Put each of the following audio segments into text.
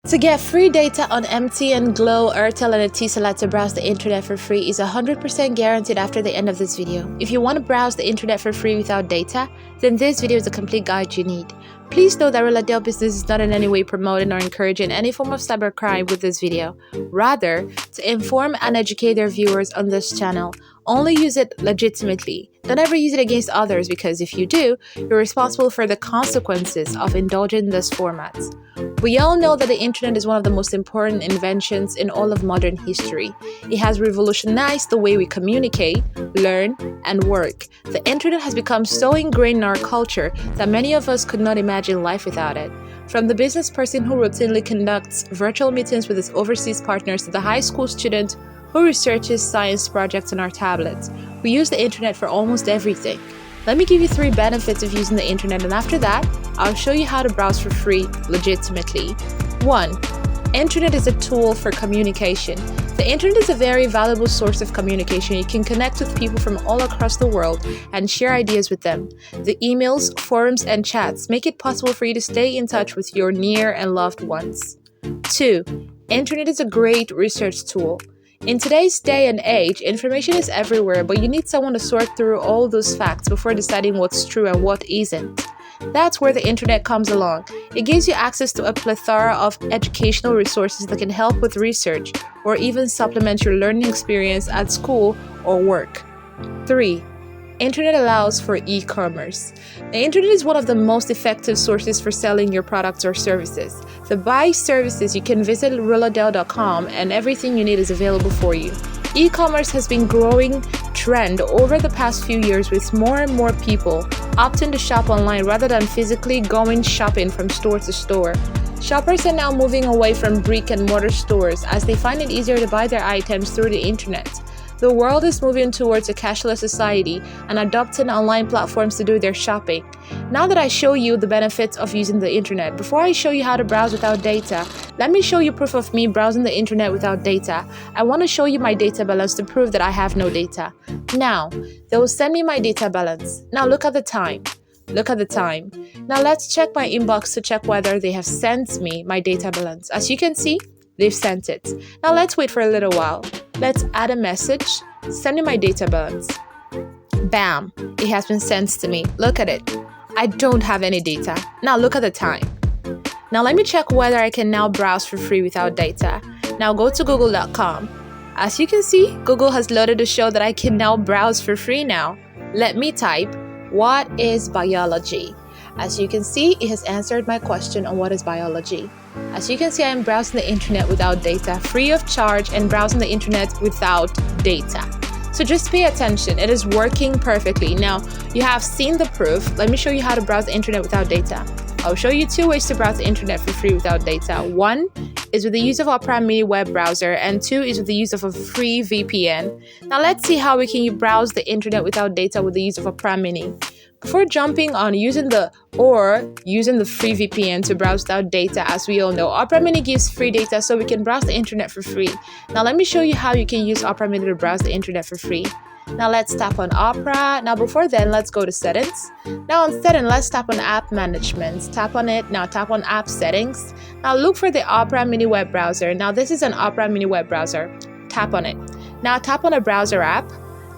To get free data on MTN, Glow, Airtel, and Etisalat to browse the internet for free is 100% guaranteed after the end of this video. If you want to browse the internet for free without data, then this video is a complete guide you need. Please note that Reladale Business is not in any way promoting or encouraging any form of cybercrime with this video. Rather, to inform and educate their viewers on this channel. Only use it legitimately. Don't ever use it against others because if you do, you're responsible for the consequences of indulging in this format. We all know that the internet is one of the most important inventions in all of modern history. It has revolutionized the way we communicate, learn, and work. The internet has become so ingrained in our culture that many of us could not imagine life without it. From the business person who routinely conducts virtual meetings with his overseas partners to the high school student who researches science projects on our tablets, we use the internet for almost everything. Let me give you 3 benefits of using the internet, and after that, I'll show you how to browse for free legitimately. 1. Internet is a tool for communication. The internet is a very valuable source of communication. You can connect with people from all across the world and share ideas with them. The emails, forums, and chats make it possible for you to stay in touch with your near and loved ones. 2. Internet is a great research tool. In today's day and age, information is everywhere, but you need someone to sort through all those facts before deciding what's true and what isn't. That's where the internet comes along. It gives you access to a plethora of educational resources that can help with research or even supplement your learning experience at school or work. 3. Internet allows for e-commerce. The internet is one of the most effective sources for selling your products or services. To buy services, you can visit reladale.com and everything you need is available for you. E-commerce has been growing trend over the past few years with more and more people opting to shop online rather than physically going shopping from store to store. Shoppers are now moving away from brick and mortar stores as they find it easier to buy their items through the internet. The world is moving towards a cashless society and adopting online platforms to do their shopping. Now that I show you the benefits of using the internet, before I show you how to browse without data, let me show you proof of me browsing the internet without data. I want to show you my data balance to prove that I have no data. Now, they will send me my data balance. Now look at the time. Look at the time. Now let's check my inbox to check whether they have sent me my data balance. As you can see, they've sent it. Now let's wait for a little while. Let's add a message, sending my data balance. Bam, it has been sent to me. Look at it. I don't have any data. Now look at the time. Now let me check whether I can now browse for free without data. Now go to google.com. As you can see, Google has loaded to show that I can now browse for free now. Let me type, what is biology? As you can see, it has answered my question on what is biology. As you can see, I am browsing the internet without data, free of charge, and browsing the internet without data. So just pay attention, it is working perfectly. Now, you have seen the proof. Let me show you how to browse the internet without data. I'll show you 2 ways to browse the internet for free without data. 1 is with the use of Opera Mini web browser, and 2 is with the use of a free VPN. Now let's see how we can browse the internet without data with the use of Opera Mini. Before jumping on using the free VPN to browse without data, as we all know, Opera Mini gives free data so we can browse the internet for free. Now let me show you how you can use Opera Mini to browse the internet for free. Now let's tap on Opera. Now before then, let's go to settings. Now on settings, let's tap on app management. Tap on it. Now tap on app settings. Now look for the Opera Mini web browser. Now this is an Opera Mini web browser. Tap on it. Now tap on a browser app.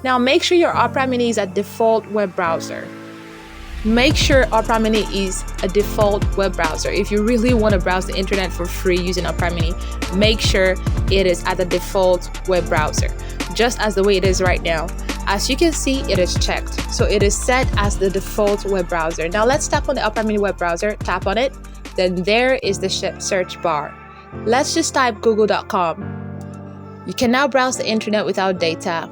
Now make sure your Opera Mini is a default web browser. Make sure Opera Mini is a default web browser. If you really want to browse the internet for free using Opera Mini, make sure it is at the default web browser, just as the way it is right now. As you can see, it is checked. So it is set as the default web browser. Now let's tap on the Opera Mini web browser, tap on it, then there is the search bar. Let's just type google.com. You can now browse the internet without data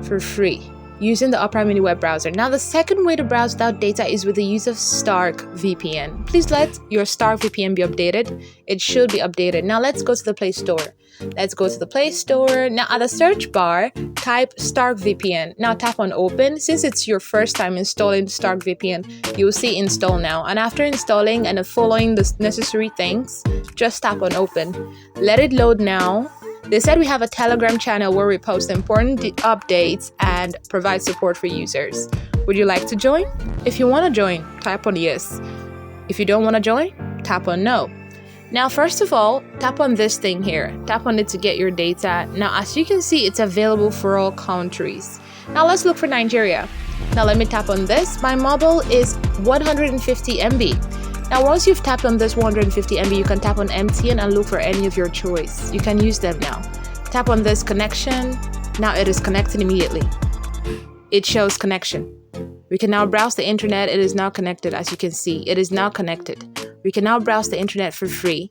for free using the Opera Mini web browser. Now the second way to browse without data is with the use of Stark VPN. Please let your Stark VPN be updated. It should be updated. Now let's go to the Play Store. Let's go to the Play Store. Now at the search bar, type Stark VPN. Now tap on open. Since it's your first time installing Stark VPN, you will see install now. And after installing and following the necessary things, just tap on open. Let it load now. They said we have a Telegram channel where we post important updates and provide support for users. Would you like to join? If you want to join, tap on yes. If you don't want to join, tap on no. Now, first of all, tap on this thing here. Tap on it to get your data. Now, as you can see, it's available for all countries. Now, let's look for Nigeria. Now, let me tap on this. My mobile is 150 MB. Now, once you've tapped on this 150 MB, you can tap on MTN and look for any of your choice. You can use them now. Tap on this connection. Now it is connected immediately. It shows connection. We can now browse the internet. It is now connected, as you can see. It is now connected. We can now browse the internet for free.